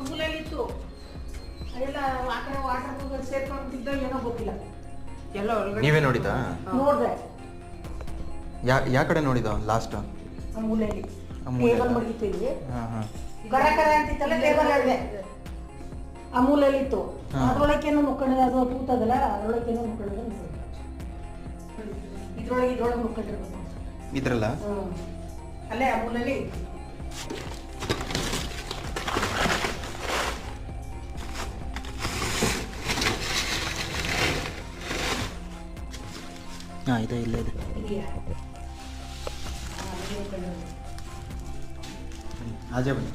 ಮೂಲೆಯಲ್ಲಿತ್ತು ಅದೆಲ್ಲ ಆ ಕಡೆ ವಾಟರ್ ಸೇರ್ಕೊಂಡಿದ್ದ ಏನೋ ಗೊತ್ತಿಲ್ಲ ಎಲ್ಲ ನೀವೇ ನೋಡಿದಾ? ನೋಡಿದೆ. ಯಾವ ಕಡೆ ನೋಡಿದ ಲಾಸ್ಟ್? ಮೂಲೆಯಲ್ಲಿ ಟೇಬಲ್ ಮಡಗಿತ್ತು ಕರ ಕರ ಅಂತಿತ್ತಲ್ಲ ಟೇಬಲ್ ಅಲ್ವೇ ಆ ಮೂಲೆಯಲ್ಲಿತ್ತು. ಅದ್ರೊಳಗೇನೋ ಮುಕ್ಕೊಂಡಿದೆ, ಅದು ಕೂತದಲ್ಲ ಅದ್ರೊಳಗೇನೋ ಮುಕ್ಕೊಂಡಿದೆ. ಇದ್ರೊಳಗೆ ಮುಕ್ಕೊಂಡಿರ್ಬೇಕು ಇದ್ರಲ್ಲ ಅಲ್ಲೇ ಆ ಮೂಲೆಯಲ್ಲಿ. ಹಾಂ ಇದೆ ಇಲ್ಲೇ ಇದೆ. ಆಜೆ ಬನ್ನಿ.